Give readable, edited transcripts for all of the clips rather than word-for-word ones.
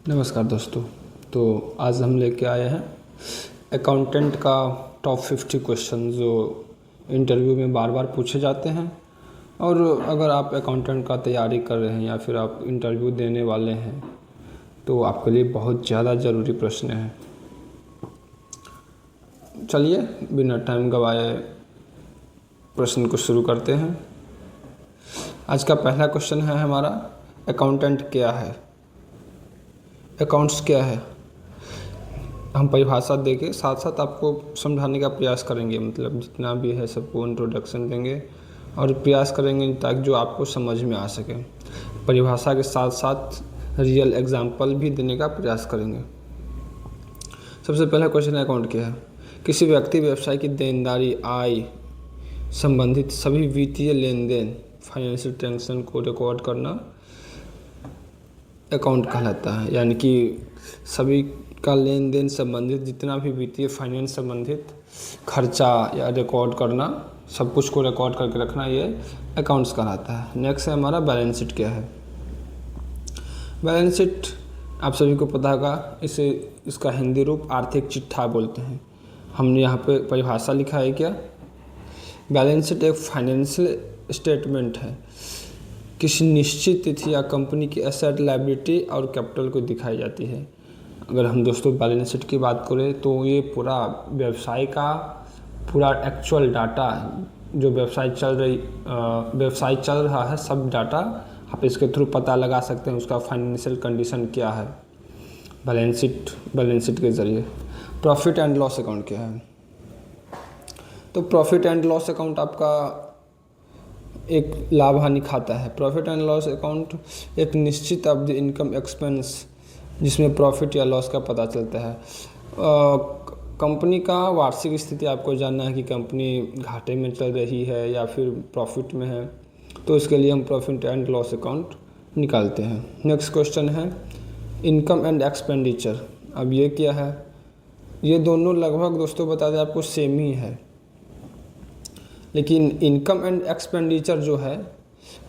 नमस्कार दोस्तों। तो आज हम लेके आए हैं अकाउंटेंट का टॉप 50 क्वेश्चन जो इंटरव्यू में बार बार पूछे जाते हैं। और अगर आप अकाउंटेंट का तैयारी कर रहे हैं या फिर आप इंटरव्यू देने वाले हैं तो आपके लिए बहुत ज़्यादा ज़रूरी प्रश्न है। चलिए बिना टाइम गवाए प्रश्न को शुरू करते हैं। आज का पहला क्वेश्चन है हमारा, अकाउंटेंट क्या है, अकाउंट्स क्या है। हम परिभाषा देके साथ साथ आपको समझाने का प्रयास करेंगे, मतलब जितना भी है सबको इंट्रोडक्शन देंगे और प्रयास करेंगे ताकि जो आपको समझ में आ सके। परिभाषा के साथ साथ रियल एग्जाम्पल भी देने का प्रयास करेंगे। सबसे पहला क्वेश्चन है, अकाउंट क्या है। किसी व्यक्ति व्यवसाय की देनदारी, आय संबंधित सभी वित्तीय लेन देन, फाइनेंशियल ट्रांजैक्शन को रिकॉर्ड करना अकाउंट कहलाता है। यानी कि सभी का लेन देन संबंधित जितना भी वित्तीय फाइनेंस संबंधित खर्चा या रिकॉर्ड करना, सब कुछ को रिकॉर्ड करके रखना, ये अकाउंट्स कहलाता है। नेक्स्ट है हमारा बैलेंस शीट क्या है। बैलेंस शीट आप सभी को पता होगा, इसका हिंदी रूप आर्थिक चिट्ठा बोलते हैं। हमने यहाँ पे परिभाषा लिखा है क्या, बैलेंस शीट एक फाइनेंशियल स्टेटमेंट है, किसी निश्चित तिथि या कंपनी की एसेट, लायबिलिटी और कैपिटल को दिखाई जाती है। अगर हम दोस्तों बैलेंस शीट की बात करें तो ये पूरा व्यवसाय का पूरा एक्चुअल डाटा जो व्यवसाय चल रहा है, सब डाटा आप इसके थ्रू पता लगा सकते हैं उसका फाइनेंशियल कंडीशन क्या है बैलेंस शीट के ज़रिए। प्रॉफिट एंड लॉस अकाउंट क्या है। तो प्रॉफिट एंड लॉस अकाउंट आपका एक लाभ हानि खाता है। प्रॉफिट एंड लॉस अकाउंट एक निश्चित अवधि इनकम एक्सपेंस जिसमें प्रॉफिट या लॉस का पता चलता है। कंपनी का वार्षिक स्थिति आपको जानना है कि कंपनी घाटे में चल रही है या फिर प्रॉफिट में है, तो इसके लिए हम प्रॉफिट एंड लॉस अकाउंट निकालते हैं। नेक्स्ट क्वेश्चन है इनकम एंड एक्सपेंडिचर। अब ये क्या है, ये दोनों लगभग दोस्तों बता दें आपको सेम ही है, लेकिन इनकम एंड एक्सपेंडिचर जो है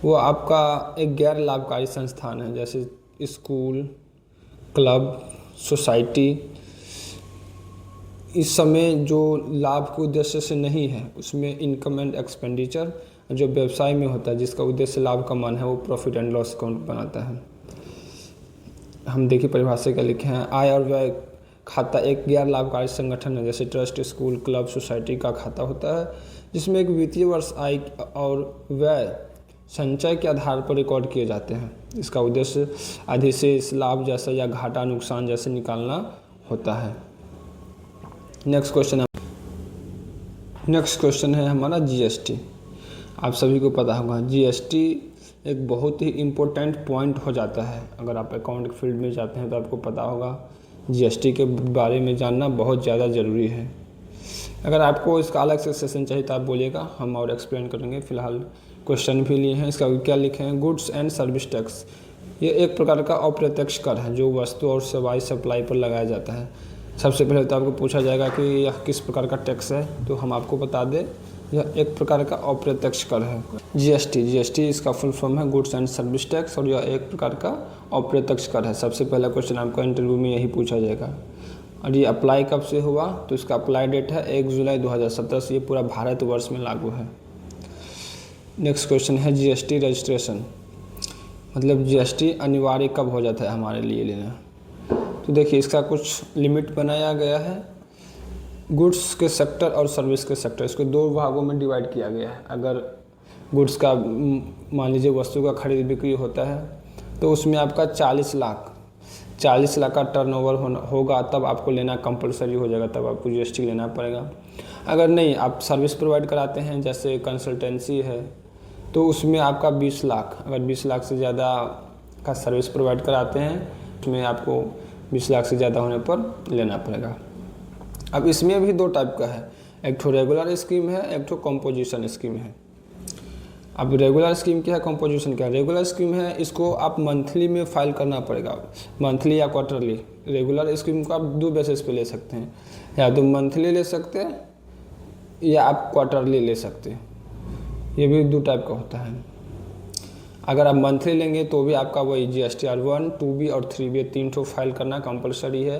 वो आपका एक गैर लाभकारी संस्थान है, जैसे स्कूल, क्लब, सोसाइटी। इस समय जो लाभ के उद्देश्य से नहीं है उसमें इनकम एंड एक्सपेंडिचर जो व्यवसाय में होता है जिसका उद्देश्य लाभ कमाना है वो प्रॉफिट एंड लॉस अकाउंट बनाता है। हम देखिए परिभाषा क्या लिखे हैं, आय और व्यय खाता एक गैर लाभकारी संगठन है, जैसे ट्रस्ट, स्कूल, क्लब, सोसाइटी का खाता होता है जिसमें एक वित्तीय वर्ष आय और व्यय संचय के आधार पर रिकॉर्ड किए जाते हैं। इसका उद्देश्य अधिशेष लाभ जैसा या घाटा नुकसान जैसे निकालना होता है। नेक्स्ट क्वेश्चन है हमारा जीएसटी। आप सभी को पता होगा जीएसटी एक बहुत ही इम्पोर्टेंट पॉइंट हो जाता है। अगर आप अकाउंट फील्ड में जाते हैं तो आपको पता होगा जीएसटी के बारे में जानना बहुत ज़्यादा ज़रूरी है। अगर आपको इसका अलग से सेशन चाहिए तो आप बोलिएगा, हम और एक्सप्लेन करेंगे। फिलहाल क्वेश्चन भी लिए हैं, इसका क्या लिखे हैं, गुड्स एंड सर्विस टैक्स। ये एक प्रकार का अप्रत्यक्ष कर है जो वस्तु और सेवाएं सप्लाई पर लगाया जाता है। सबसे पहले तो आपको पूछा जाएगा कि यह किस प्रकार का टैक्स है, तो हम आपको बता दें यह एक प्रकार का अप्रत्यक्ष कर है। जीएसटी इसका फुल फॉर्म है गुड्स एंड सर्विस टैक्स और यह एक प्रकार का अप्रत्यक्ष कर है। सबसे पहला क्वेश्चन आपका इंटरव्यू में यही पूछा जाएगा। और ये अप्लाई कब से हुआ, तो इसका अप्लाई डेट है 1 जुलाई 2017 से, ये पूरा भारतवर्ष में लागू है। नेक्स्ट क्वेश्चन है जीएसटी रजिस्ट्रेशन, मतलब जीएसटी अनिवार्य कब हो जाता है हमारे लिए लेना। तो देखिए इसका कुछ लिमिट बनाया गया है। गुड्स के सेक्टर और सर्विस के सेक्टर, इसको दो भागों में डिवाइड किया गया है। अगर गुड्स का मान लीजिए वस्तु का खरीद बिक्री होता है तो उसमें आपका 40 लाख का टर्नओवर होगा तब आपको लेना कंपलसरी हो जाएगा, तब आपको जीएसटी लेना पड़ेगा। अगर नहीं आप सर्विस प्रोवाइड कराते हैं जैसे कंसल्टेंसी है तो उसमें आपका 20 लाख, अगर 20 लाख से ज़्यादा का सर्विस प्रोवाइड कराते हैं उसमें आपको 20 लाख से ज़्यादा होने पर लेना पड़ेगा। अब इसमें भी दो टाइप का है, एक तो रेगुलर स्कीम है, एक तो कंपोजिशन स्कीम है। अब रेगुलर स्कीम क्या है, कंपोजिशन क्या है। रेगुलर स्कीम है, इसको आप मंथली में फाइल करना पड़ेगा, मंथली या क्वार्टरली। रेगुलर स्कीम को आप दो बेसिस पे ले सकते हैं, या तो मंथली ले सकते हैं या आप क्वार्टरली ले सकते हैं। ये भी दो टाइप का होता है। अगर आप मंथली लेंगे तो भी आपका वही GSTR1, 2B और 3B 3 ठो फाइल करना कंपलसरी है।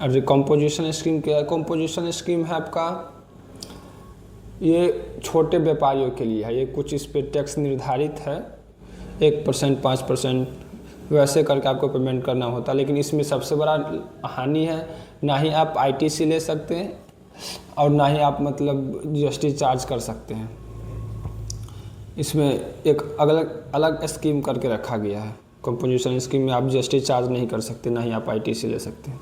और कंपोजिशन स्कीम क्या है? कंपोजिशन स्कीम है आपका, ये छोटे व्यापारियों के लिए है। ये कुछ इस पर टैक्स निर्धारित है, 1%, 5% वैसे करके आपको पेमेंट करना होता है। लेकिन इसमें सबसे बड़ा हानि है, ना ही आप ITC ले सकते हैं और ना ही आप मतलब GST चार्ज कर सकते हैं। इसमें एक अलग स्कीम करके रखा गया है। कंपोजिशन स्कीम में आप GST चार्ज नहीं कर सकते, ना ही आप ITC ले सकते हैं।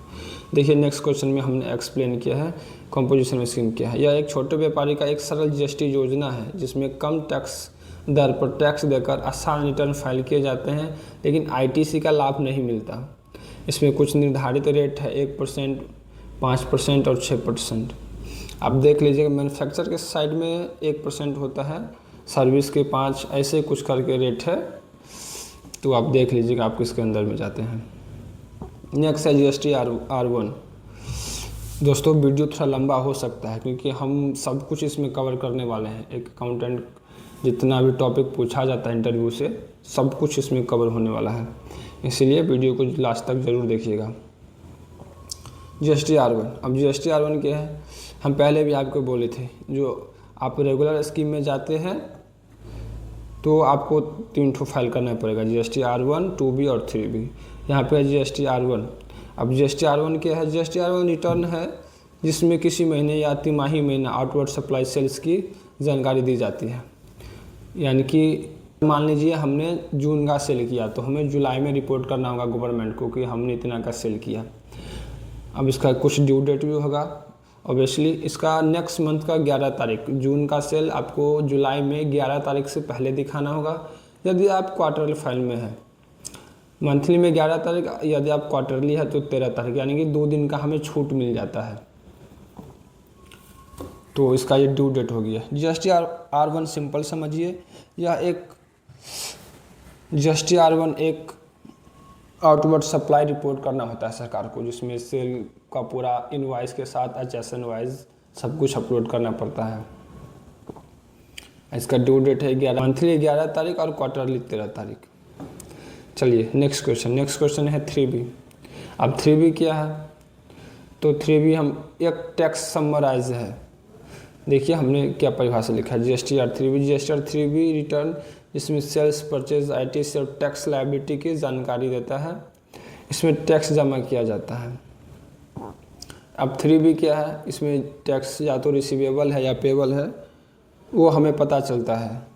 देखिए नेक्स्ट क्वेश्चन में हमने एक्सप्लेन किया है कंपोजिशन स्कीम क्या है। यह एक छोटे व्यापारी का एक सरल GST योजना है जिसमें कम टैक्स दर पर टैक्स देकर आसान रिटर्न फाइल किए जाते हैं, लेकिन ITC का लाभ नहीं मिलता। इसमें कुछ निर्धारित रेट है, 1%, 5% और 6%। आप देख लीजिएगा मैन्युफैक्चर के साइड में 1% होता है, सर्विस के 5, ऐसे कुछ करके रेट है। तो आप देख लीजिएगा आप किसके अंदर में जाते हैं। नेक्स्ट है GSTR1। दोस्तों वीडियो थोड़ा लंबा हो सकता है क्योंकि हम सब कुछ इसमें कवर करने वाले हैं। एक अकाउंटेंट जितना भी टॉपिक पूछा जाता है इंटरव्यू से, सब कुछ इसमें कवर होने वाला है, इसलिए वीडियो को लास्ट तक ज़रूर देखिएगा। GSTR1, अब GSTR1 क्या है? हम पहले भी आपको बोले थे, जो आप रेगुलर स्कीम में जाते हैं तो आपको 3 ठो फाइल करना पड़ेगा, GSTR1, 2B और 3B। यहाँ पे है GSTR1। अब GSTR1 क्या है? GSTR1 रिटर्न है जिसमें किसी महीने या तिमाही महीना आउटवर्ड सप्लाई सेल्स की जानकारी दी जाती है। यानी कि मान लीजिए हमने जून का सेल किया तो हमें जुलाई में रिपोर्ट करना होगा गवर्नमेंट को कि हमने इतना का सेल किया। अब इसका कुछ ड्यू डेट भी होगा ऑब्वियसली। इसका नेक्स्ट मंथ का 11 तारीख, जून का सेल आपको जुलाई में 11 तारीख से पहले दिखाना होगा यदि आप क्वार्टरली फाइल में है। मंथली में 11 तारीख, यदि आप क्वार्टरली है तो 13 तारीख, यानी कि 2 दिन का हमें छूट मिल जाता है। तो इसका ये ड्यू डेट हो गया। GSTR1 सिंपल समझिए, यह एक GSTR1 एक आउटवर्ड सप्लाई रिपोर्ट करना होता है सरकार को, जिसमें सेल का पूरा इनवॉइस के साथ HSN इनवॉइस सब कुछ अपलोड करना पड़ता है। इसका ड्यू डेट है 11, मंथली 11 तारीख और क्वार्टरली 13 तारीख। चलिए नेक्स्ट क्वेश्चन है 3B। अब 3B क्या है? तो 3B हम एक टैक्स समराइज है। देखिए हमने क्या परिभाषा लिखा है, GSTR3B रिटर्न जिसमें सेल्स, परचेज, ITC और टैक्स लायबिलिटी की जानकारी देता है। इसमें टैक्स जमा किया जाता है। अब 3B क्या है? इसमें टैक्स या तो रिसीवेबल है या पेबल है, वो हमें पता चलता है।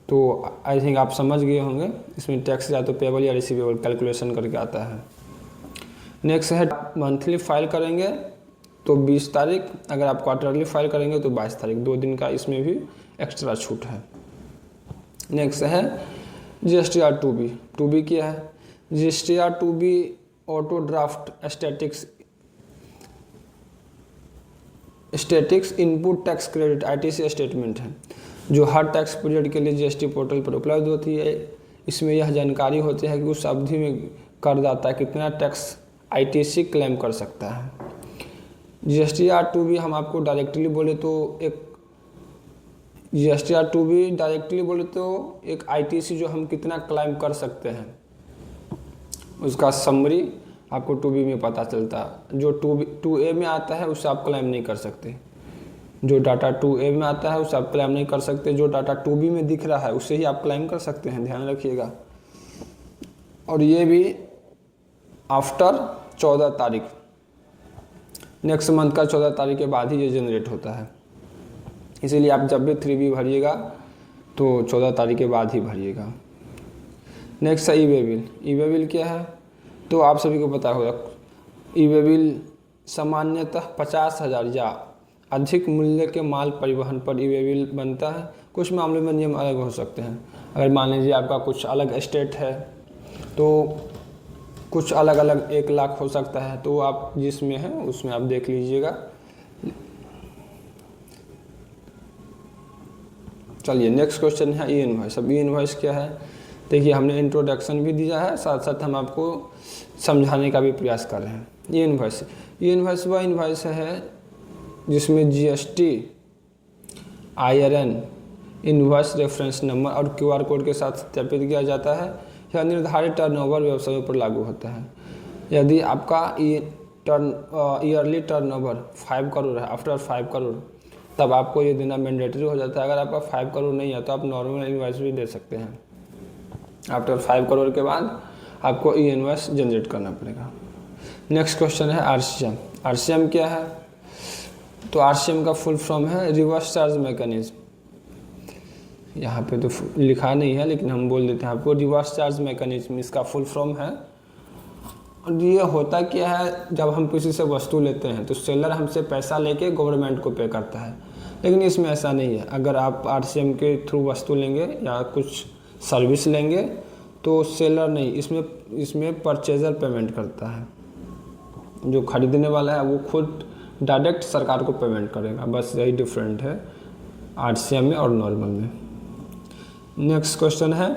तो आई थिंक आप समझ गए होंगे, इसमें टैक्स या तो पेबल या रिसीवेबल कैलकुलेशन करके आता है। नेक्स्ट है मंथली फाइल करेंगे तो 20 तारीख, अगर आप क्वार्टरली फाइल करेंगे तो 22 तारीख, 2 दिन का इसमें भी एक्स्ट्रा छूट है। नेक्स्ट है GSTR2B। 2B क्या है? GSTR2B auto draft statics input tax credit ITC statement है, जो हर टैक्स पीरियड के लिए GST पोर्टल पर उपलब्ध होती है। इसमें यह जानकारी होती है कि उस अवधि में करदाता कितना टैक्स ITC क्लेम कर सकता है। GSTR2B हम आपको डायरेक्टली बोले तो एक GSTR2B डायरेक्टली बोले तो एक ITC जो हम कितना क्लेम कर सकते हैं उसका समरी आपको 2B में पता चलता है। जो 2A में आता है उससे आप क्लेम नहीं कर सकते। जो डाटा 2A में आता है उससे आप क्लेम नहीं कर सकते। जो डाटा 2B में दिख रहा है उससे ही आप क्लेम कर सकते हैं, ध्यान रखिएगा। और ये भी आफ्टर 14 तारीख, नेक्स्ट मंथ का 14 तारीख के बाद ही ये जनरेट होता है। इसीलिए आप जब भी 3B भरिएगा तो 14 तारीख के बाद ही भरिएगा। नेक्स्ट है ई-वे बिल। ई-वे बिल क्या है? तो आप सभी को पता होगा, ई-वे बिल सामान्यतः 50,000 या अधिक मूल्य के माल परिवहन पर ई-वे बिल बनता है। कुछ मामलों में नियम अलग हो सकते हैं। अगर मान लीजिए आपका कुछ अलग स्टेट है तो कुछ अलग अलग 1 लाख हो सकता है, तो आप जिसमें है उसमें आप देख लीजिएगा। चलिए नेक्स्ट क्वेश्चन है ई इनवॉइस। अब ई इनवॉइस क्या है? देखिए हमने इंट्रोडक्शन भी दिया है, साथ साथ हम आपको समझाने का भी प्रयास कर रहे हैं। ई इनवॉइस वह इनवॉइस है जिसमें GST, IRN, invoice reference number और क्यूआर कोड के साथ सत्यापित किया जाता है। यह निर्धारित टर्नओवर व्यवसायों पर लागू होता है। यदि आपका ईयरली टर्नओवर 5 करोड़ है, आफ्टर 5 करोड़, तब आपको ये देना मैंडेटरी हो जाता है। अगर आपका 5 करोड़ नहीं है तो आप नॉर्मल इनवॉइस भी दे सकते हैं। आफ्टर 5 करोड़ के बाद आपको ई इनवॉइस जनरेट करना पड़ेगा। नेक्स्ट क्वेश्चन है आरसीएम। आरसीएम क्या है? तो आरसीएम का फुल फॉर्म है रिवर्स चार्ज मैकेनिज्म। यहाँ पे तो लिखा नहीं है लेकिन हम बोल देते हैं आपको, रिवर्स चार्ज मैकेनिज्म इसका फुल फॉर्म है। और ये होता क्या है, जब हम किसी से वस्तु लेते हैं तो सेलर हमसे पैसा लेके गवर्नमेंट को पे करता है, लेकिन इसमें ऐसा नहीं है। अगर आप आरसीएम के थ्रू वस्तु लेंगे या कुछ सर्विस लेंगे तो सेलर नहीं, इसमें परचेजर पेमेंट करता है। जो खरीदने वाला है वो खुद डायरेक्ट सरकार को पेमेंट करेगा। बस यही डिफरेंट है आरसीएम में और नॉर्मल में। नेक्स्ट क्वेश्चन है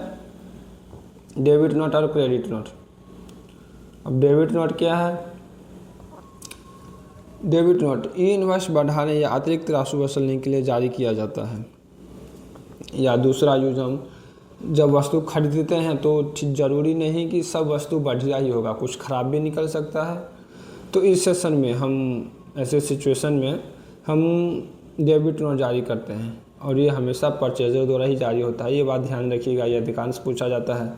डेबिट नोट और क्रेडिट नोट। अब डेबिट नोट क्या है? डेबिट नोट ई इनवॉइस बढ़ाने या अतिरिक्त राशि वसूलने के लिए जारी किया जाता है। या दूसरा यूज, हम जब वस्तु खरीदते हैं तो ज़रूरी नहीं कि सब वस्तु बढ़िया ही होगा, कुछ ख़राब भी निकल सकता है। तो इस सेशन में हम ऐसे सिचुएशन में हम डेबिट नोट जारी करते हैं और ये हमेशा परचेजर द्वारा ही जारी होता है। ये बात ध्यान रखिएगा, ये अधिकांश पूछा जाता है।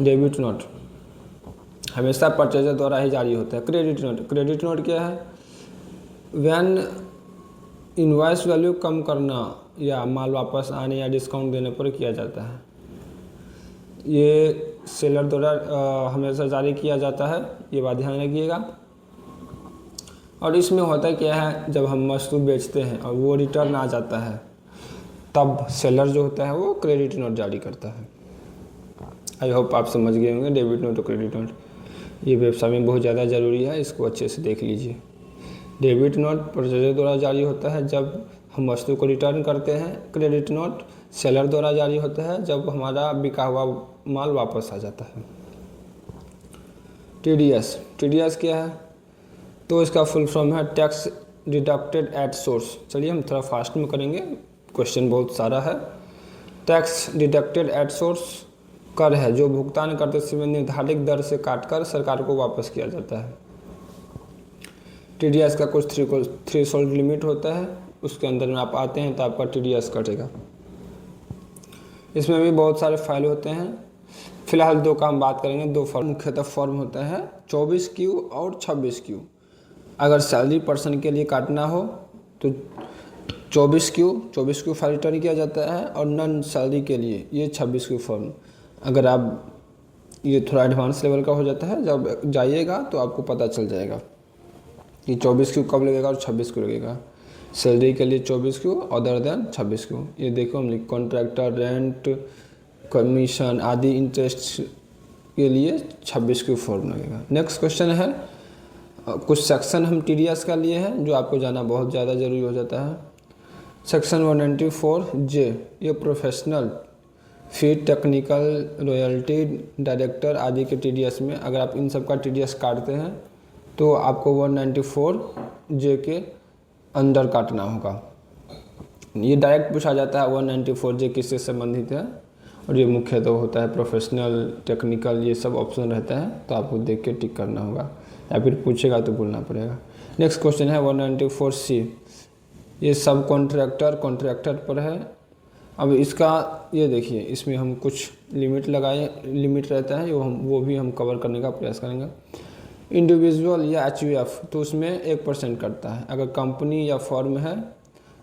डेबिट नोट हमेशा परचेजर द्वारा ही जारी होता है। क्रेडिट नोट क्या है? व्हेन इनवॉइस वैल्यू कम करना या माल वापस आने या डिस्काउंट देने पर किया जाता है। ये सेलर द्वारा हमेशा जारी किया जाता है, ये बात ध्यान रखिएगा। और इसमें होता क्या है, जब हम वस्तु बेचते हैं और वो रिटर्न आ जाता है तब सेलर जो होता है वो क्रेडिट नोट जारी करता है। आई होप आप समझ गए होंगे डेबिट नोट और क्रेडिट नोट। ये व्यवसाय में बहुत ज़्यादा ज़रूरी है, इसको अच्छे से देख लीजिए। डेबिट नोट परचेजर द्वारा जारी होता है जब हम वस्तु को रिटर्न करते हैं। क्रेडिट नोट सेलर द्वारा जारी होता है जब हमारा बिका हुआ माल वापस आ जाता है। टीडीएस क्या है? तो इसका फुल फॉर्म है टैक्स डिडक्टेड एट सोर्स। चलिए हम थोड़ा फास्ट में करेंगे, क्वेश्चन बहुत सारा है। टैक्स डिडक्टेड एट सोर्स कर है जो भुगतान करते समय निर्धारित दर से काटकर सरकार को वापस किया जाता है। टीडीएस का कुछ थ्रेशोल्ड लिमिट होता है, उसके अंदर में आप आते हैं तो आपका टीडीएस कटेगा। इसमें भी बहुत सारे फाइल होते हैं। फिलहाल दो का हम बात करेंगे। दो फॉर्म मुख्यतः फॉर्म होता है 24Q और 26Q। अगर सैलरी पर्सन के लिए काटना हो तो 24Q फाइल रिटर्न किया जाता है, और नॉन सैलरी के लिए ये 26Q फॉर्म। अगर आप, ये थोड़ा एडवांस लेवल का हो जाता है, जब जाइएगा तो आपको पता चल जाएगा कि 24Q कब लगेगा और 26Q लगेगा। सैलरी के लिए 24Q, अदर देन 26Q। ये देखो हम कॉन्ट्रैक्टर, रेंट, कमीशन आदि इंटरेस्ट के लिए 26Q फॉर्म लगेगा। नेक्स्ट क्वेश्चन है, कुछ सेक्शन हम टीडीएस का लिए हैं जो आपको जाना बहुत ज़्यादा ज़रूरी हो जाता है। सेक्शन 194J, ये प्रोफेशनल फी, टेक्निकल, रॉयल्टी, डायरेक्टर आदि के टीडीएस में अगर आप इन सब का टीडीएस काटते हैं तो आपको 194J के अंदर काटना होगा। ये डायरेक्ट पूछा जाता है 194J किससे संबंधित है, और ये मुख्यतः होता है प्रोफेशनल, टेक्निकल, ये सब ऑप्शन रहता है, तो आपको देख के टिक करना होगा, या फिर पूछेगा तो बोलना पड़ेगा। नेक्स्ट क्वेश्चन है 194C, ये सब कॉन्ट्रैक्टर पर है। अब इसका ये देखिए, इसमें हम कुछ लिमिट रहता है, वो भी हम कवर करने का प्रयास करेंगे। इंडिविजुअल या एचयूएफ तो उसमें 1% कटता है। अगर कंपनी या फर्म है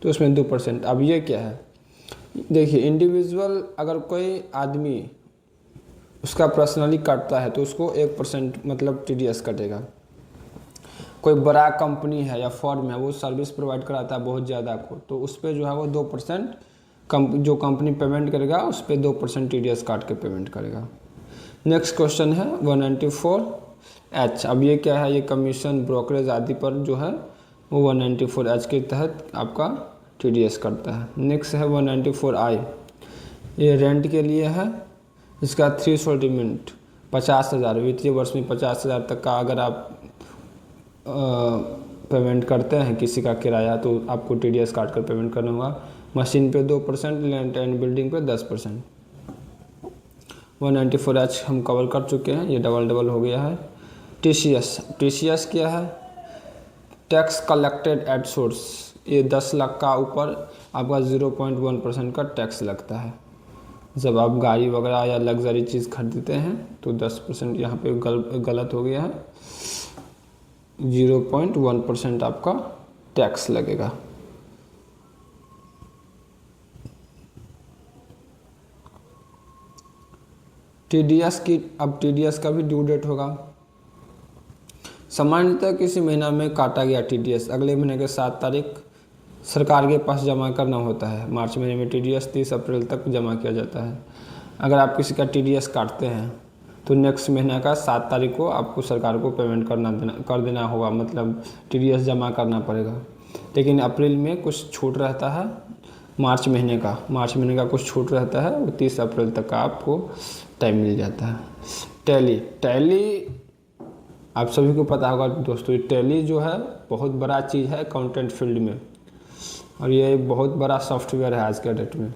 तो उसमें 2%। अब ये क्या है, देखिए इंडिविजुअल अगर कोई आदमी उसका पर्सनली काटता है तो उसको 1% मतलब टीडीएस कटेगा। कोई बड़ा कंपनी है या फर्म है, वो सर्विस प्रोवाइड कराता है बहुत ज़्यादा को, तो उस पर जो है वो 2% जो कंपनी पेमेंट करेगा उस पर 2% टीडीएस काट के पेमेंट करेगा। नेक्स्ट क्वेश्चन है 194H। अब ये क्या है, ये कमीशन, ब्रोकरेज आदि पर जो है वो 194H के तहत आपका टीडीएस करता है। नेक्स्ट है 194I, ये रेंट के लिए है। इसका थ्रेशोल्ड लिमिट 50,000, वित्तीय वर्ष में 50,000 तक का अगर आप पेमेंट करते हैं किसी का किराया तो आपको टीडीएस काट कर पेमेंट करना होगा। मशीन पे 2%, लैंड एंड बिल्डिंग पे 10%। 194H हम कवर कर चुके हैं, ये डबल हो गया है। TCS क्या है? Tax collected at source. ये 10 लाख का ऊपर आपका 0.1% का टैक्स लगता है। जब आप गाड़ी वगैरह या लग्जरी चीज़ खरीदते हैं तो 10% यहाँ पे गलत हो गया है, 0.1% आपका टैक्स लगेगा। अब TDS का भी ड्यू डेट होगा। सामान्यतः किसी महीना में काटा गया TDS अगले महीने के 7 तारीख सरकार के पास जमा करना होता है। मार्च महीने में TDS 30 अप्रैल तक जमा किया जाता है। अगर आप किसी का TDS काटते हैं तो नेक्स्ट महीना का 7 तारीख को आपको सरकार को पेमेंट कर देना होगा, मतलब TDS जमा करना पड़ेगा। लेकिन अप्रैल में कुछ छूट रहता है, मार्च महीने का कुछ छूट रहता है, वो 30 अप्रैल तक का आपको टाइम मिल जाता है। टैली आप सभी को पता होगा दोस्तों, टैली जो है बहुत बड़ा चीज़ है अकाउंटेंट फील्ड में, और ये बहुत बड़ा सॉफ्टवेयर है आज के डेट में।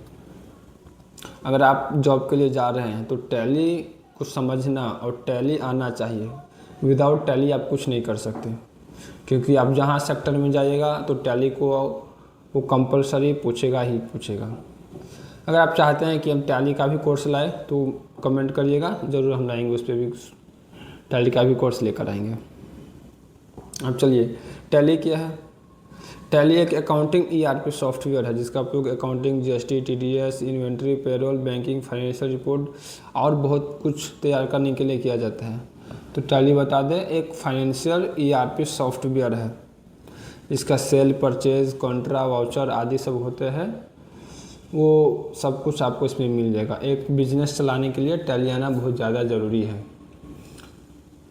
अगर आप जॉब के लिए जा रहे हैं तो टैली को समझना और टैली आना चाहिए। विदाउट टैली आप कुछ नहीं कर सकते, क्योंकि आप जहाँ सेक्टर में जाइएगा तो टैली को वो कंपलसरी पूछेगा ही पूछेगा। अगर आप चाहते हैं कि हम टैली का भी कोर्स लाएँ तो कमेंट करिएगा, ज़रूर हम लाएंगे, उस पर भी टैली का भी कोर्स लेकर आएंगे। अब चलिए, टैली क्या है? टैली एक अकाउंटिंग ERP सॉफ्टवेयर है जिसका उपयोग accounting, GST, TDS, inventory, payroll, banking, financial report और बहुत कुछ तैयार करने के लिए किया जाता है। तो टैली बता दें, एक फाइनेंशियल ERP सॉफ्टवेयर है। इसका सेल, परचेज, कॉन्ट्रा, वाउचर आदि सब होते हैं, वो सब कुछ आपको इसमें मिल जाएगा। एक बिजनेस चलाने के लिए टैली आना बहुत ज़्यादा ज़रूरी है।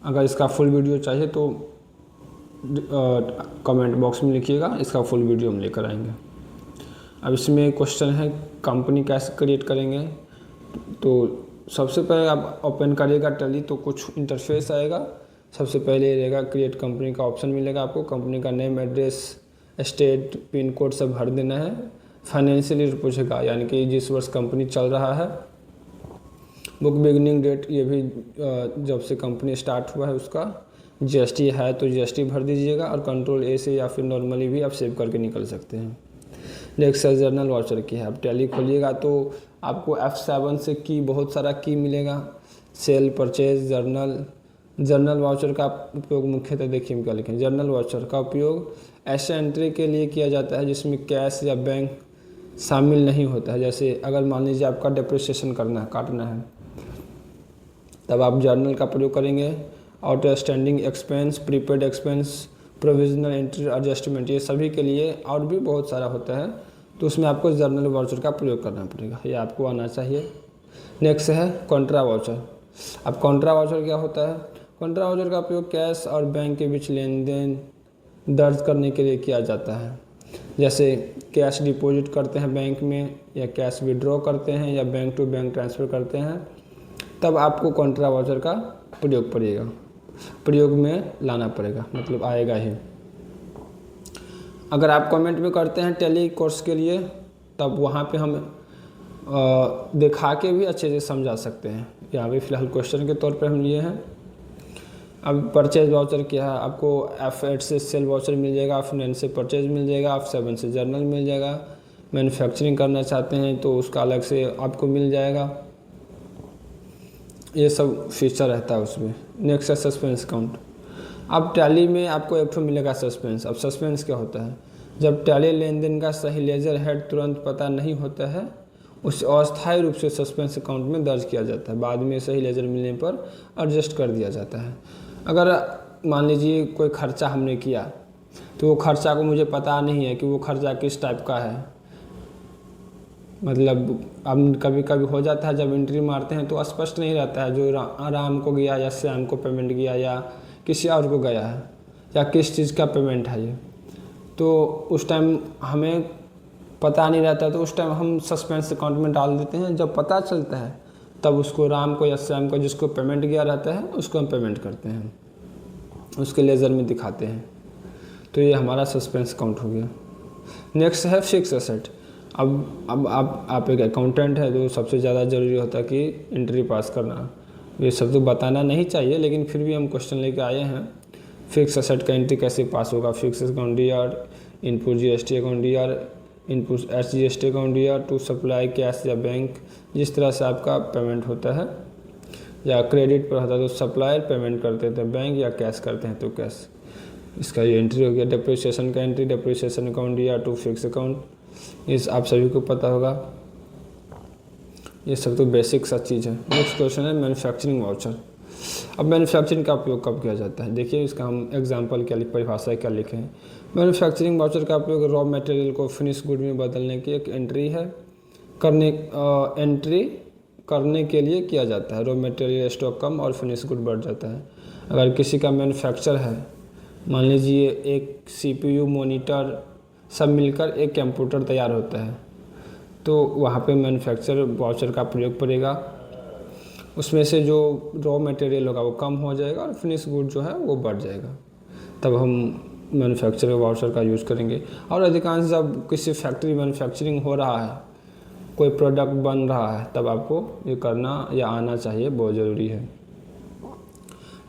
अगर इसका फुल वीडियो चाहिए तो कमेंट बॉक्स में लिखिएगा, इसका फुल वीडियो हम लेकर आएंगे। अब इसमें क्वेश्चन है कंपनी कैसे क्रिएट करेंगे। तो सबसे पहले आप ओपन करिएगा टैली तो कुछ इंटरफेस आएगा। सबसे पहले रहेगा क्रिएट कंपनी का ऑप्शन मिलेगा आपको। कंपनी का name, address, state, pin code सब भर देना है। फाइनेंशियल ईयर पूछेगा, यानी कि जिस वर्ष कंपनी चल रहा है। बुक बिगनिंग डेट, ये भी जब से कंपनी स्टार्ट हुआ है उसका। GST है तो GST भर दीजिएगा, और कंट्रोल A से या फिर नॉर्मली भी आप सेव करके निकल सकते हैं। नेक्स्ट है जर्नल वाउचर की है। आप टैली खोलिएगा तो आपको F7 से की बहुत सारा की मिलेगा। सेल, परचेज, जर्नल वाउचर का उपयोग मुख्यतः देखिए हम क्या लिखें। जर्नल वाउचर का उपयोग ऐसे एंट्री के लिए किया जाता है जिसमें कैश या बैंक शामिल नहीं होता है। जैसे अगर मान लीजिए आपका डिप्रिसिएशन काटना है, तब आप जर्नल का प्रयोग करेंगे। Outstanding expense, prepaid expense, provisional entry, adjustment, ये सभी के लिए और भी बहुत सारा होता है, तो उसमें आपको जर्नल वाउचर का प्रयोग करना पड़ेगा, ये आपको आना चाहिए। नेक्स्ट है कॉन्ट्रा वाउचर। अब कॉन्ट्रा वाउचर क्या होता है? कॉन्ट्रा वाउचर का उपयोग कैश और बैंक के बीच लेन देन दर्ज करने के लिए किया जाता है। जैसे कैश डिपॉजिट करते हैं बैंक में, या कैश विड्रॉ करते हैं, या बैंक टू बैंक ट्रांसफ़र करते हैं, तब आपको कॉन्ट्रा वाउचर का प्रयोग में लाना पड़ेगा, मतलब आएगा ही। अगर आप कमेंट में करते हैं टैली कोर्स के लिए, तब वहाँ पे हम दिखा के भी अच्छे से समझा सकते हैं। यहाँ भी फ़िलहाल क्वेश्चन के तौर पर हम लिए हैं। अब परचेज वाउचर क्या है? आपको F8 से सेल वाउचर मिल जाएगा, F9 से परचेज मिल जाएगा, F7 से जर्नल मिल जाएगा। मैन्युफैक्चरिंग करना चाहते हैं तो उसका अलग से आपको मिल जाएगा। ये सब फीचर रहता है उसमें। नेक्स्ट है सस्पेंस अकाउंट। अब टैली में आपको एक मिलेगा सस्पेंस। अब सस्पेंस क्या होता है? जब टैली लेन देन का सही लेजर हेड तुरंत पता नहीं होता है, उसे अस्थायी रूप से सस्पेंस अकाउंट में दर्ज किया जाता है। बाद में सही लेजर मिलने पर एडजस्ट कर दिया जाता है। अगर मान लीजिए कोई खर्चा हमने किया, तो वो खर्चा को मुझे पता नहीं है कि वो खर्चा किस टाइप का है। मतलब अब कभी कभी हो जाता है जब एंट्री मारते हैं तो स्पष्ट नहीं रहता है, जो राम को गया या श्याम को पेमेंट गया या किसी और को गया है, या किस चीज़ का पेमेंट है ये, तो उस टाइम हमें पता नहीं रहता, तो उस टाइम हम सस्पेंस अकाउंट में डाल देते हैं। जब पता चलता है तब उसको राम को या श्याम को, जिसको पेमेंट गया रहता है, उसको हम पेमेंट करते हैं, उसके लेज़र में दिखाते हैं। तो ये हमारा सस्पेंस अकाउंट हो गया। नेक्स्ट है फिक्स एसेट। अब आप एक अकाउंटेंट है तो सबसे ज़्यादा ज़रूरी होता है कि एंट्री पास करना। ये सब तो बताना नहीं चाहिए, लेकिन फिर भी हम क्वेश्चन लेके आए हैं। फिक्स असेट का एंट्री कैसे पास होगा? Fix account DR, input GST account DR, input SGST account DR to supply cash या बैंक, जिस तरह से आपका पेमेंट होता है या क्रेडिट पर होता है तो सप्लायर पेमेंट करते थे बैंक, या कैश करते हैं तो कैश। इसका ये एंट्री हो गया। डिप्रिसिएशन का entry, depreciation account DR to fix account, इस आप सभी को पता होगा। ये सब तो बेसिक सा चीज़ है। नेक्स्ट क्वेश्चन है मैन्युफैक्चरिंग वाउचर। अब मैन्युफैक्चरिंग का उपयोग कब किया जाता है? देखिए इसका हम एग्जांपल क्या परिभाषा क्या लिखे हैं। मैन्युफैक्चरिंग वाउचर का उपयोग रॉ मटेरियल को फिनिश गुड में बदलने की एक एंट्री करने के लिए किया जाता है। रॉ मटेरियल स्टॉक कम और फिनिश गुड बढ़ जाता है। अगर किसी का मैन्युफैक्चर है, मान लीजिए एक CPU मॉनिटर सब मिलकर एक कंप्यूटर तैयार होता है, तो वहाँ पे मैन्युफैक्चर वाउचर का प्रयोग पड़ेगा। उसमें से जो रॉ मटेरियल होगा वो कम हो जाएगा और फिनिश गुड जो है वो बढ़ जाएगा, तब हम मैन्युफैक्चर वाउचर का यूज़ करेंगे। और अधिकांश जब किसी फैक्ट्री मैन्युफैक्चरिंग हो रहा है, कोई प्रोडक्ट बन रहा है, तब आपको ये करना या आना चाहिए, बहुत ज़रूरी है।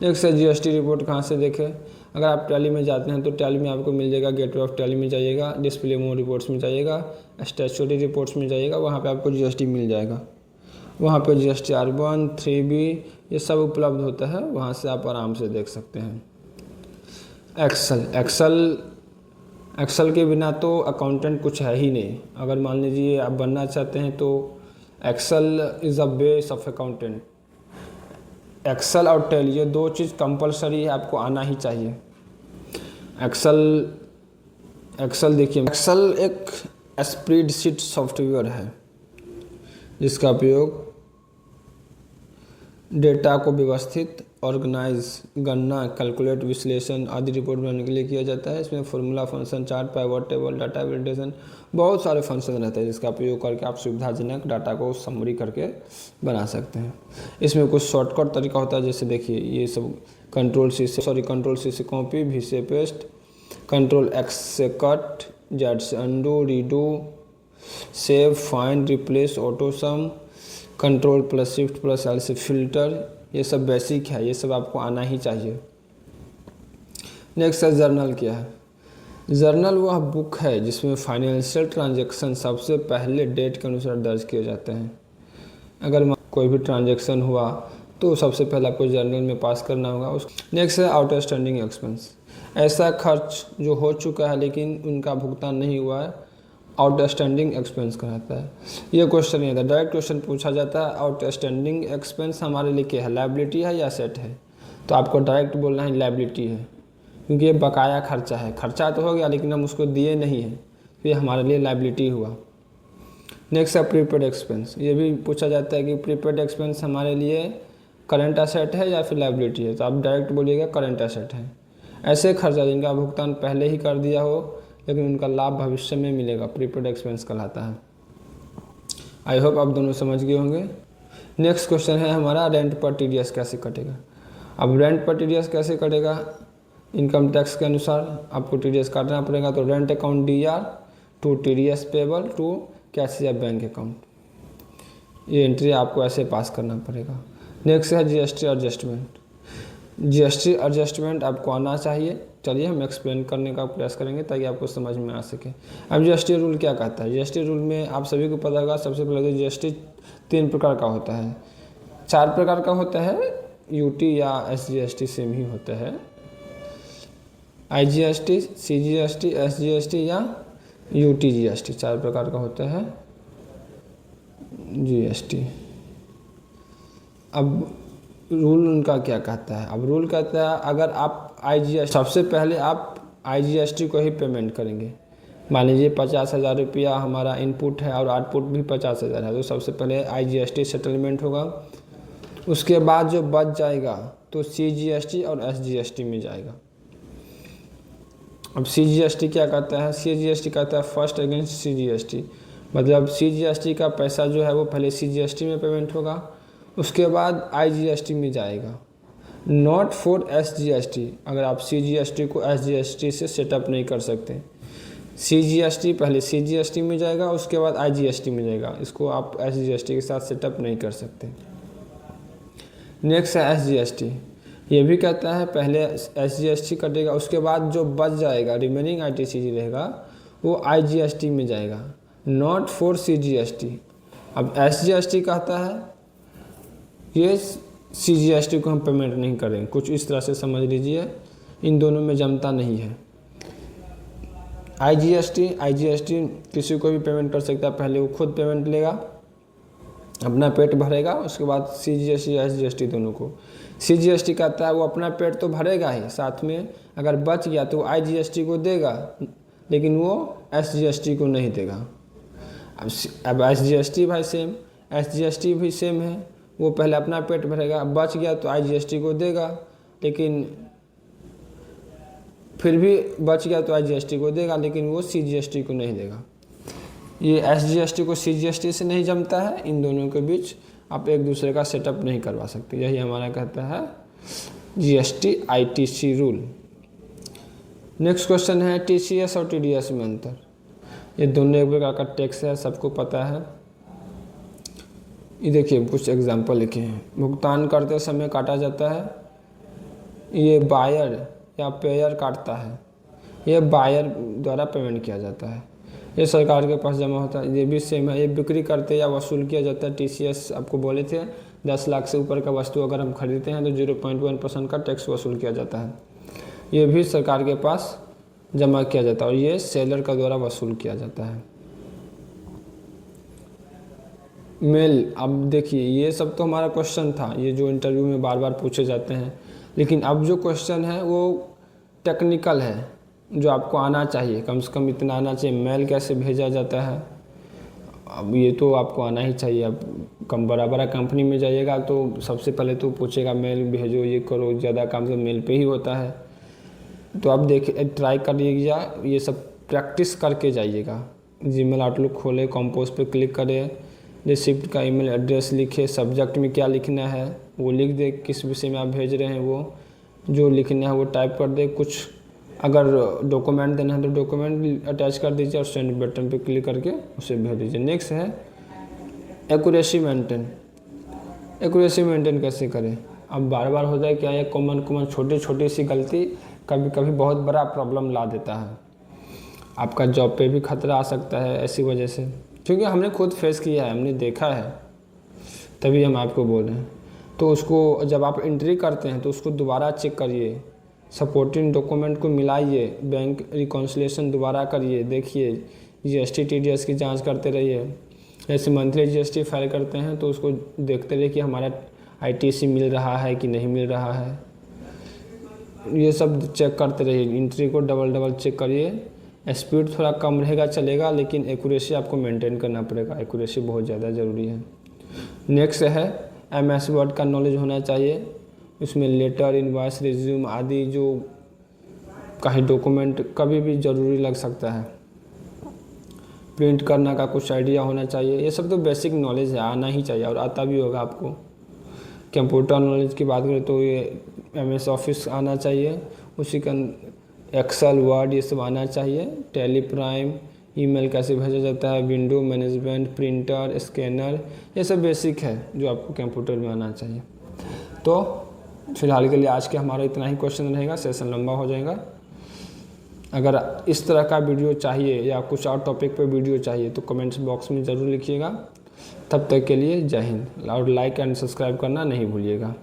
नेक्स्ट है जीएसटी रिपोर्ट कहाँ से देखें? अगर आप टैली में जाते हैं तो टैली में आपको मिल जाएगा, गेटवे ऑफ टैली में जाइएगा, डिस्प्ले मोड रिपोर्ट्स में जाइएगा, स्टैट्यूटरी रिपोर्ट्स में जाइएगा, वहाँ पे आपको जीएसटी मिल जाएगा। वहाँ पे जीएसटी R1, 3B ये सब उपलब्ध होता है, वहाँ से आप आराम से देख सकते हैं। एक्सेल के बिना तो अकाउंटेंट कुछ है ही नहीं। अगर मान लीजिए आप बनना चाहते हैं तो Excel is a base of accountant. Excel और टैली ये दो चीज़ कंपलसरी है, आपको आना ही चाहिए। एक्सेल देखिए, एक्सेल एक स्प्रेडशीट सॉफ्टवेयर है जिसका उपयोग डेटा को व्यवस्थित, ऑर्गेनाइज, गणना, कैलकुलेट, विश्लेषण आदि रिपोर्ट बनाने के लिए किया जाता है। इसमें formula, function, chart, pivot table, data validation, बहुत सारे फंक्शन रहते हैं जिसका उपयोग करके आप सुविधाजनक डाटा को समरी करके बना सकते हैं। इसमें कुछ शॉर्टकट तरीका होता है, जैसे देखिए ये सब कंट्रोल सी से कॉपी, V से पेस्ट, कंट्रोल X से कट, Z से undo, redo, save, find, replace, auto सम, control plus shift plus L से फिल्टर, ये सब बेसिक है, ये सब आपको आना ही चाहिए। नेक्स्ट है जर्नल क्या है? जर्नल वह बुक है जिसमें फाइनेंशियल ट्रांजैक्शन सबसे पहले डेट के अनुसार दर्ज किए जाते हैं। अगर कोई भी ट्रांजैक्शन हुआ तो सबसे पहले आपको जर्नल में पास करना होगा। नेक्स्ट है आउटस्टैंडिंग एक्सपेंस। ऐसा खर्च जो हो चुका है लेकिन उनका भुगतान नहीं हुआ है, आउटस्टैंडिंग एक्सपेंस कहलाता है। ये क्वेश्चन नहीं आता, डायरेक्ट क्वेश्चन पूछा जाता है आउटस्टैंडिंग एक्सपेंस हमारे लिए क्या है, लायबिलिटी है या सेट है? तो आपको डायरेक्ट बोलना है लायबिलिटी है, क्योंकि ये बकाया खर्चा है। खर्चा तो हो गया लेकिन हम उसको दिए नहीं हैं, तो ये हमारे लिए लायबिलिटी हुआ। नेक्स्ट है प्रीपेड एक्सपेंस। ये भी पूछा जाता है कि प्रीपेड एक्सपेंस हमारे लिए करंट एसेट है या फिर लायबिलिटी है, तो आप डायरेक्ट बोलिएगा करंट एसेट है। ऐसे खर्चा जिनका भुगतान पहले ही कर दिया हो लेकिन उनका लाभ भविष्य में मिलेगा, प्रीपेड एक्सपेंस कहलाता है। आई होप आप दोनों समझ गए होंगे। नेक्स्ट क्वेश्चन है हमारा रेंट पर टीडीएस कैसे कटेगा। अब रेंट पर टीडीएस कैसे कटेगा? इनकम टैक्स के अनुसार आपको टीडीएस काटना पड़ेगा, तो rent account DR to TDS payable to cash या बैंक अकाउंट, ये एंट्री आपको ऐसे पास करना पड़ेगा। नेक्स्ट है जीएसटी एडजस्टमेंट। जीएसटी एडजस्टमेंट आपको आना चाहिए। चलिए हम एक्सप्लेन करने का प्रयास करेंगे ताकि आपको समझ में आ सके। अब जीएसटी रूल क्या कहता है? जीएसटी रूल में आप सभी को पता होगा, सबसे पहले तो जीएसटी 3 प्रकार का होता है, 4 प्रकार का होता है, यूटी या एसजीएसटी सेम ही होता है, आईजीएसटी, सीजीएसटी, एसजीएसटी या यूटी जीएसटी, 4 प्रकार का होता है जीएसटी। अब रूल उनका क्या कहता है? अब रूल कहता है अगर आप आईजीएसटी, सबसे पहले आप आईजीएसटी को ही पेमेंट करेंगे। मान लीजिए 50,000 रुपया हमारा इनपुट है और आउटपुट भी 50,000 है, तो सबसे पहले आईजीएसटी सेटलमेंट होगा। उसके बाद जो बच जाएगा तो सीजीएसटी और एसजीएसटी में जाएगा। अब सीजीएसटी क्या कहता है? सीजीएसटी कहता है फर्स्ट अगेंस्ट सीजीएसटी, मतलब सीजीएसटी का पैसा जो है वो पहले सीजीएसटी में पेमेंट होगा, उसके बाद आईजीएसटी में जाएगा। नॉट फॉर एसजीएसटी, अगर आप सीजीएसटी को एसजीएसटी से सेटअप नहीं कर सकते, CGST पहले CGST में जाएगा, उसके बाद IGST में जाएगा। इसको आप SGST के साथ सेटअप नहीं कर सकते। नेक्स्ट है SGST। ये भी कहता है पहले SGST कटेगा, उसके बाद जो बच जाएगा रिमेनिंग ITCG रहेगा वो IGST में जाएगा, नॉट फॉर CGST। अब SGST कहता है ये CGST को हम पेमेंट नहीं करेंगे, कुछ इस तरह से समझ लीजिए, इन दोनों में जमता नहीं है। IGST किसी को भी पेमेंट कर सकता है, पहले वो खुद पेमेंट लेगा, अपना पेट भरेगा, उसके बाद CGST SGST दोनों को। CGST कहता है वो अपना पेट तो भरेगा ही, साथ में अगर बच गया तो वो IGST को देगा, लेकिन वो SGST को नहीं देगा। अब SGST भाई सेम, SGST भी सेम है, वो पहले अपना पेट भरेगा, बच गया तो IGST को देगा, लेकिन फिर भी बच गया तो IGST को देगा, लेकिन वो CGST को नहीं देगा। ये SGST को CGST से नहीं जमता है, इन दोनों के बीच आप एक दूसरे का सेटअप नहीं करवा सकते। यही हमारा कहता है GST ITC rule. Next question है TCS और TDS में अंतर। ये दोनों एक प्रकार का टैक्स है, सबको पता है। ये देखिए कुछ एग्जाम्पल लिखे हैं। भुगतान करते समय काटा जाता है, ये बायर या पेयर काटता है, ये बायर द्वारा पेमेंट किया जाता है, ये सरकार के पास जमा होता है। ये भी सेम है, ये बिक्री करते या वसूल किया जाता है। TCS आपको बोले थे 10 लाख से ऊपर का वस्तु अगर हम खरीदते हैं तो 0.1% का टैक्स वसूल किया जाता है, ये भी सरकार के पास जमा किया जाता है और ये सेलर का द्वारा वसूल किया जाता है। मेल, अब देखिए ये सब तो हमारा क्वेश्चन था, ये जो इंटरव्यू में बार बार पूछे जाते हैं, लेकिन अब जो क्वेश्चन है वो टेक्निकल है, जो आपको आना चाहिए, कम से कम इतना आना चाहिए। मेल कैसे भेजा जाता है, अब ये तो आपको आना ही चाहिए। अब बड़ा कंपनी में जाइएगा तो सबसे पहले तो पूछेगा मेल भेजो, ये करो, ज़्यादा काम तो मेल पे ही होता है। तो आप देखिए ट्राई करिएगा, ये सब प्रैक्टिस करके जाइएगा। जीमेल आउटलुक खोले, कंपोज पे क्लिक करें, रिसिप्ट का ईमेल एड्रेस लिखे, सब्जेक्ट में क्या लिखना है वो लिख दे, किस विषय में आप भेज रहे हैं वो जो लिखना है वो टाइप कर दे। कुछ अगर डॉक्यूमेंट देना है तो डॉक्यूमेंट अटैच कर दीजिए और सेंड बटन पे क्लिक करके उसे भेज दीजिए। नेक्स्ट है एक्यूरेसी मेंटेन। एक्यूरेसी मेंटेन कैसे करें, अब बार बार हो जाए क्या, ये कॉमन छोटी सी गलती कभी कभी बहुत बड़ा प्रॉब्लम ला देता है। आपका जॉब पे भी खतरा आ सकता है ऐसी वजह से, क्योंकि हमने खुद फेस किया है, हमने देखा है, तभी हम आपको बोल रहे हैं। तो उसको जब आप एंट्री करते हैं तो उसको दोबारा चेक करिए, सपोर्टिंग डॉक्यूमेंट को मिलाइए, बैंक रिकॉन्सिलेशन दोबारा करिए, देखिए GST TDS की जांच करते रहिए। जैसे मंथली GST फाइल करते हैं तो उसको देखते रहिए कि हमारा ITC मिल रहा है कि नहीं मिल रहा है, ये सब चेक करते रहिए। एंट्री को डबल चेक करिए। स्पीड थोड़ा कम रहेगा चलेगा, लेकिन एक्यूरेसी आपको मेंटेन करना पड़ेगा, एक्यूरेसी बहुत ज़्यादा ज़रूरी है। नेक्स्ट है MS वर्ड का नॉलेज होना चाहिए, उसमें लेटर, इनवॉइस, रिज्यूम आदि जो कहीं डॉक्यूमेंट कभी भी ज़रूरी लग सकता है, प्रिंट करना का कुछ आइडिया होना चाहिए। ये सब तो बेसिक नॉलेज है, आना ही चाहिए और आता भी होगा आपको। कंप्यूटर नॉलेज की बात करें तो ये MS ऑफिस आना चाहिए, उसी का एक्सेल, वर्ड, ये सब आना चाहिए। टैली, प्राइम, ईमेल कैसे भेजा जाता है, विंडो मैनेजमेंट, प्रिंटर, स्कैनर, ये सब बेसिक है जो आपको कंप्यूटर में आना चाहिए। तो फिलहाल के लिए आज के हमारा इतना ही क्वेश्चन रहेगा, सेशन लंबा हो जाएगा। अगर इस तरह का वीडियो चाहिए या कुछ और टॉपिक पर वीडियो चाहिए तो कमेंट्स बॉक्स में ज़रूर लिखिएगा। तब तक के लिए जय हिंद, और लाइक एंड सब्सक्राइब करना नहीं भूलिएगा।